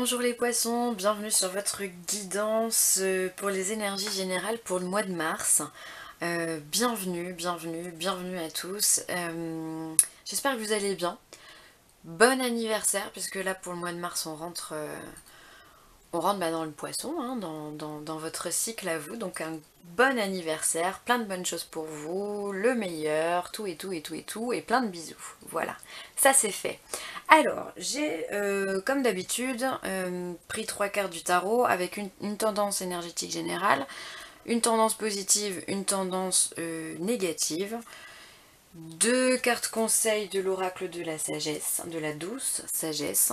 Bonjour les poissons, bienvenue sur votre guidance pour les énergies générales pour le mois de mars. Bienvenue à tous. J'espère que vous allez bien. Bon anniversaire, puisque là pour le mois de mars on rentre dans le poisson, hein, dans votre cycle à vous. Donc un bon anniversaire, plein de bonnes choses pour vous, le meilleur, tout, et plein de bisous. Voilà, ça c'est fait. Alors, j'ai, comme d'habitude, pris 3 cartes du tarot avec une tendance énergétique générale, une tendance positive, une tendance négative, 2 cartes conseils de l'oracle de la sagesse, de la douce sagesse,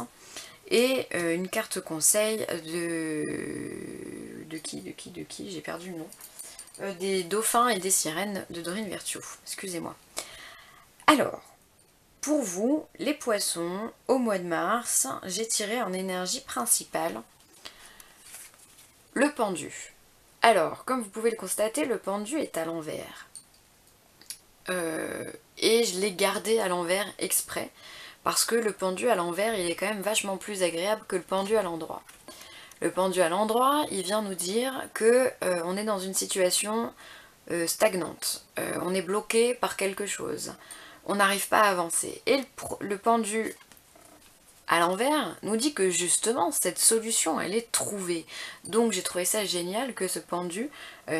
et une carte conseil de qui j'ai perdu le nom. Des dauphins et des sirènes de Dorine Virtue, excusez-moi. Alors, pour vous, les poissons, au mois de mars, j'ai tiré en énergie principale le pendu. Alors, comme vous pouvez le constater, le pendu est à l'envers. Et je l'ai gardé à l'envers exprès, parce que le pendu à l'envers, il est quand même vachement plus agréable que le pendu à l'endroit. Le pendu à l'endroit, il vient nous dire que on est dans une situation stagnante. On est bloqué par quelque chose. On n'arrive pas à avancer. Et le pendu à l'envers nous dit que justement cette solution elle est trouvée. Donc j'ai trouvé ça génial que ce pendu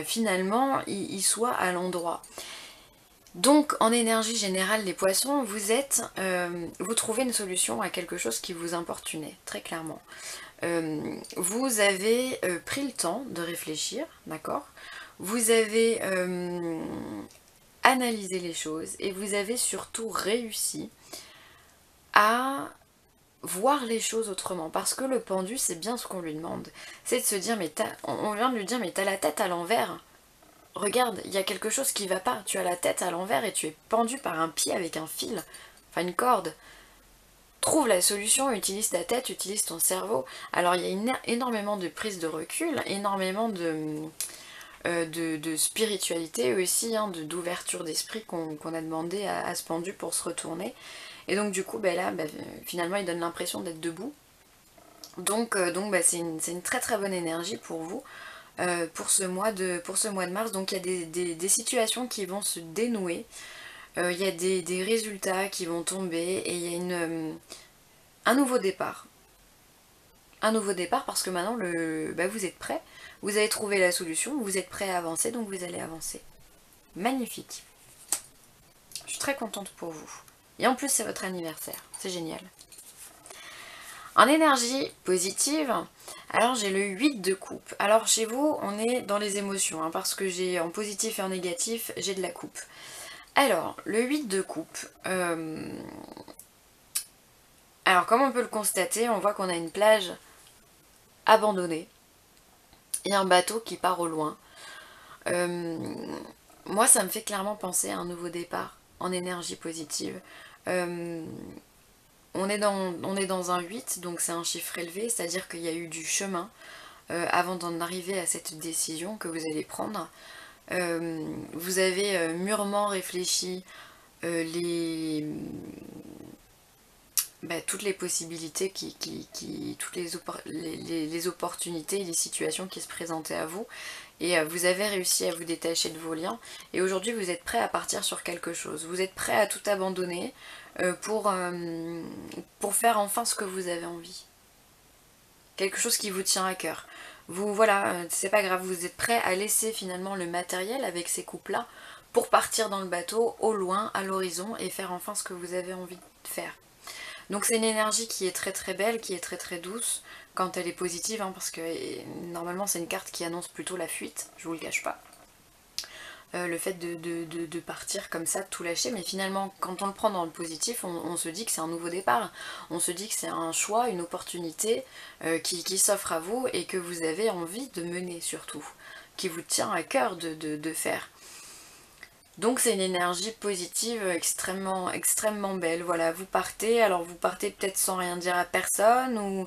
finalement il soit à l'endroit. Donc en énergie générale des poissons, vous trouvez une solution à quelque chose qui vous importunait, très clairement. Vous avez pris le temps de réfléchir, d'accord? Vous avez analysé les choses et vous avez surtout réussi à voir les choses autrement, parce que le pendu c'est bien ce qu'on lui demande, c'est de se dire mais on vient de lui dire mais t'as la tête à l'envers, regarde il y a quelque chose qui va pas, tu as la tête à l'envers et tu es pendu par un pied avec un fil, enfin une corde, trouve la solution, utilise ta tête, utilise ton cerveau. Alors il y a énormément de prise de recul, énormément de spiritualité aussi, hein, d'ouverture d'esprit qu'on a demandé à ce pendu pour se retourner. Et donc du coup, là, finalement, il donne l'impression d'être debout. Donc c'est une très très bonne énergie pour vous, pour ce mois de mars. Donc il y a des situations qui vont se dénouer, il y a des résultats qui vont tomber, et il y a un nouveau départ. Un nouveau départ parce que maintenant, vous êtes prêts, vous avez trouvé la solution, vous êtes prêts à avancer, donc vous allez avancer. Magnifique. Je suis très contente pour vous. Et en plus, c'est votre anniversaire. C'est génial. En énergie positive, alors j'ai le 8 de coupe. Alors chez vous, on est dans les émotions, hein, parce que j'ai en positif et en négatif, j'ai de la coupe. Alors, le 8 de coupe. Alors, comme on peut le constater, on voit qu'on a une plage abandonnée et un bateau qui part au loin. Moi, ça me fait clairement penser à un nouveau départ en énergie positive. On est dans un 8, donc c'est un chiffre élevé, c'est-à-dire qu'il y a eu du chemin avant d'en arriver à cette décision que vous allez prendre. Vous avez mûrement réfléchi toutes les possibilités, toutes les opportunités, les situations qui se présentaient à vous, et vous avez réussi à vous détacher de vos liens, et aujourd'hui vous êtes prêt à partir sur quelque chose, vous êtes prêt à tout abandonner pour faire enfin ce que vous avez envie, quelque chose qui vous tient à cœur. Voilà, c'est pas grave, vous êtes prêt à laisser finalement le matériel avec ces coupes-là pour partir dans le bateau, au loin, à l'horizon, et faire enfin ce que vous avez envie de faire. Donc c'est une énergie qui est très très belle, qui est très très douce quand elle est positive, hein, parce que normalement c'est une carte qui annonce plutôt la fuite, je vous le cache pas. Le fait de partir comme ça, de tout lâcher, mais finalement quand on le prend dans le positif, on se dit que c'est un nouveau départ, on se dit que c'est un choix, une opportunité qui s'offre à vous et que vous avez envie de mener surtout, qui vous tient à cœur de faire. Donc c'est une énergie positive extrêmement, extrêmement belle. Voilà, vous partez, alors vous partez peut-être sans rien dire à personne, ou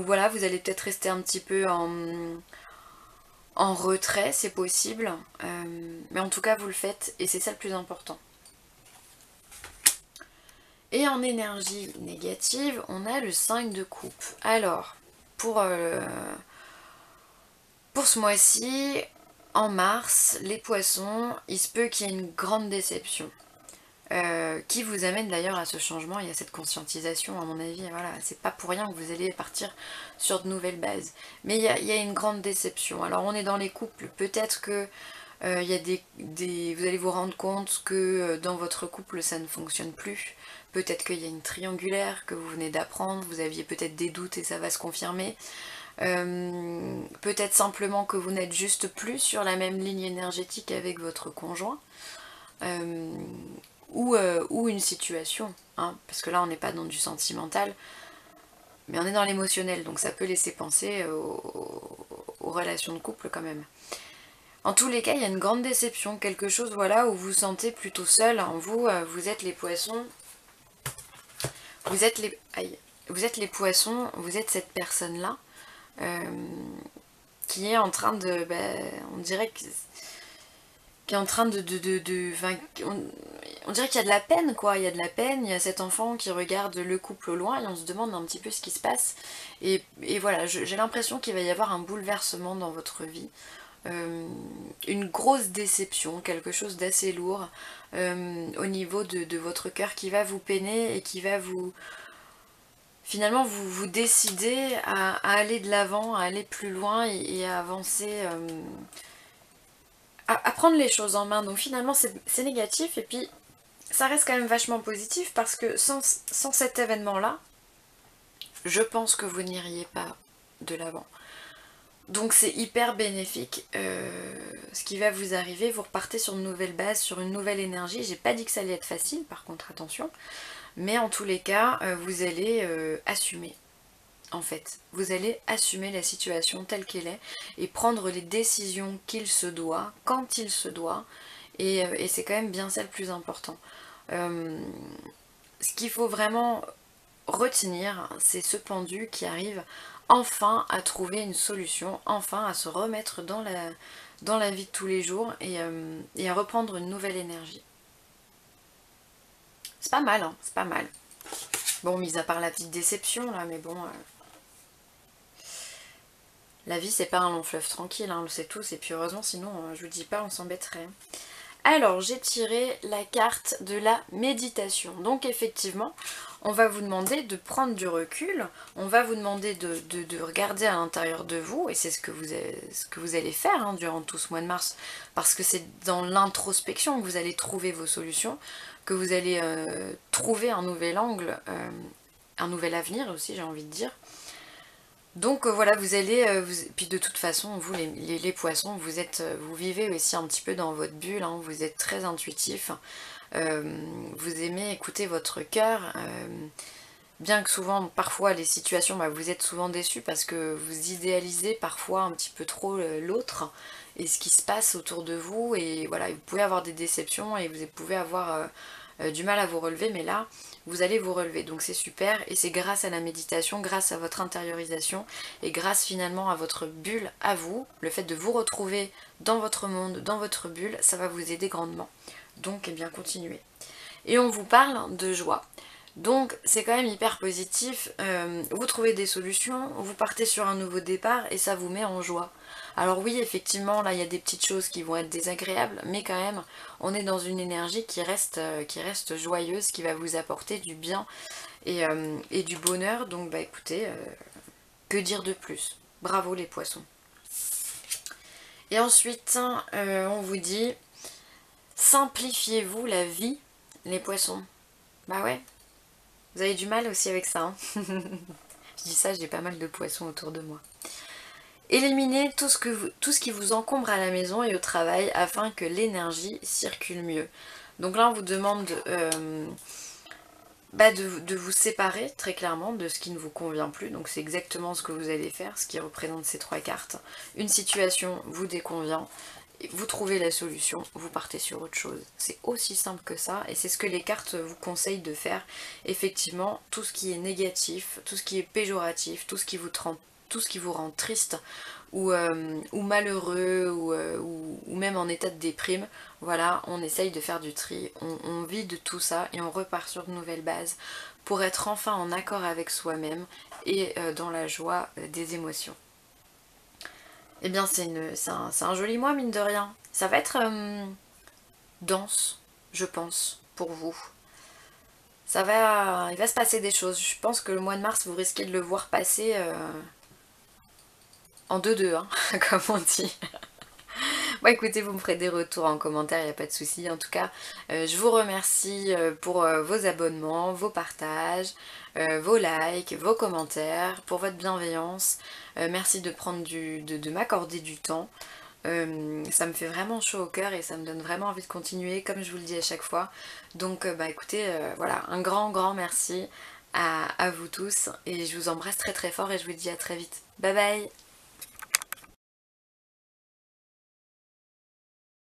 voilà, vous allez peut-être rester un petit peu en retrait, c'est possible. Mais en tout cas, vous le faites, et c'est ça le plus important. Et en énergie négative, on a le 5 de coupe. Alors, pour ce mois-ci, en mars, les poissons, il se peut qu'il y ait une grande déception. Qui vous amène d'ailleurs à ce changement et à cette conscientisation, à mon avis. Voilà, c'est pas pour rien que vous allez partir sur de nouvelles bases. Mais il y a une grande déception. Alors on est dans les couples, peut-être que il y a vous allez vous rendre compte que dans votre couple ça ne fonctionne plus. Peut-être qu'il y a une triangulaire que vous venez d'apprendre, vous aviez peut-être des doutes et ça va se confirmer. Peut-être simplement que vous n'êtes juste plus sur la même ligne énergétique avec votre conjoint. Ou une situation, hein, parce que là on n'est pas dans du sentimental, mais on est dans l'émotionnel, donc ça peut laisser penser aux relations de couple quand même. En tous les cas, il y a une grande déception, quelque chose voilà où vous vous sentez plutôt seul en vous, vous êtes les poissons, vous êtes les poissons, vous êtes cette personne-là qui est en train de, on dirait que qui est en train on dirait qu'il y a de la peine quoi, il y a de la peine, il y a cet enfant qui regarde le couple au loin et on se demande un petit peu ce qui se passe et voilà, j'ai l'impression qu'il va y avoir un bouleversement dans votre vie, une grosse déception, quelque chose d'assez lourd au niveau de votre cœur qui va vous peiner et qui va vous finalement vous décider à aller de l'avant, à aller plus loin et à avancer, à prendre les choses en main. Donc finalement c'est négatif et puis ça reste quand même vachement positif parce que sans cet événement là, je pense que vous n'iriez pas de l'avant. Donc c'est hyper bénéfique ce qui va vous arriver, vous repartez sur une nouvelle base, sur une nouvelle énergie. J'ai pas dit que ça allait être facile par contre, attention, mais en tous les cas vous allez assumer. En fait, vous allez assumer la situation telle qu'elle est et prendre les décisions qu'il se doit, quand il se doit, et c'est quand même bien ça le plus important. Ce qu'il faut vraiment retenir, c'est ce pendu qui arrive enfin à trouver une solution, enfin à se remettre dans la vie de tous les jours et à reprendre une nouvelle énergie. C'est pas mal, hein, c'est pas mal. Bon, mis à part la petite déception là, mais bon... La vie c'est pas un long fleuve tranquille, hein, on le sait tous, et puis heureusement sinon je vous dis pas on s'embêterait. Alors j'ai tiré la carte de la méditation, donc effectivement on va vous demander de prendre du recul, on va vous demander de regarder à l'intérieur de vous, et c'est ce que vous allez faire hein, durant tout ce mois de mars, parce que c'est dans l'introspection que vous allez trouver vos solutions, que vous allez trouver un nouvel angle, un nouvel avenir aussi j'ai envie de dire. Donc voilà, vous allez, puis de toute façon, vous les poissons, vous vivez aussi un petit peu dans votre bulle, hein, vous êtes très intuitif, vous aimez écouter votre cœur, bien que souvent, parfois, les situations, vous êtes souvent déçus parce que vous idéalisez parfois un petit peu trop l'autre et ce qui se passe autour de vous, et voilà, vous pouvez avoir des déceptions et vous pouvez avoir du mal à vous relever, mais là, vous allez vous relever, donc c'est super, et c'est grâce à la méditation, grâce à votre intériorisation, et grâce finalement à votre bulle à vous, le fait de vous retrouver dans votre monde, dans votre bulle, ça va vous aider grandement. Donc, eh bien, continuez. Et on vous parle de joie. Donc, c'est quand même hyper positif, vous trouvez des solutions, vous partez sur un nouveau départ, et ça vous met en joie. Alors oui, effectivement, là, il y a des petites choses qui vont être désagréables, mais quand même, on est dans une énergie qui reste joyeuse, qui va vous apporter du bien et du bonheur. Donc, bah écoutez, que dire de plus? Bravo les poissons. Et ensuite, on vous dit, simplifiez-vous la vie, les poissons. Bah ouais, vous avez du mal aussi avec ça, hein. Je dis ça, j'ai pas mal de poissons autour de moi. Éliminez tout ce qui vous encombre à la maison et au travail afin que l'énergie circule mieux. Donc là on vous demande de vous séparer très clairement de ce qui ne vous convient plus. Donc c'est exactement ce que vous allez faire, ce qui représente ces trois cartes. Une situation vous déconvient, vous trouvez la solution, vous partez sur autre chose. C'est aussi simple que ça, et c'est ce que les cartes vous conseillent de faire. Effectivement, tout ce qui est négatif, tout ce qui est péjoratif, tout ce qui vous rend triste ou malheureux ou même en état de déprime, voilà, on essaye de faire du tri, on vide tout ça et on repart sur de nouvelles bases pour être enfin en accord avec soi-même et dans la joie des émotions. Eh bien c'est un joli mois mine de rien. Ça va être dense, je pense, pour vous. Il va se passer des choses. Je pense que le mois de mars, vous risquez de le voir passer en 2-2, hein, comme on dit. Bon écoutez, vous me ferez des retours en commentaire, il n'y a pas de souci. En tout cas, je vous remercie pour vos abonnements, vos partages, vos likes, vos commentaires, pour votre bienveillance. Merci de prendre de m'accorder du temps. Ça me fait vraiment chaud au cœur et ça me donne vraiment envie de continuer, comme je vous le dis à chaque fois. Donc bah écoutez, voilà, un grand merci à vous tous et je vous embrasse très très fort et je vous dis à très vite. Bye bye!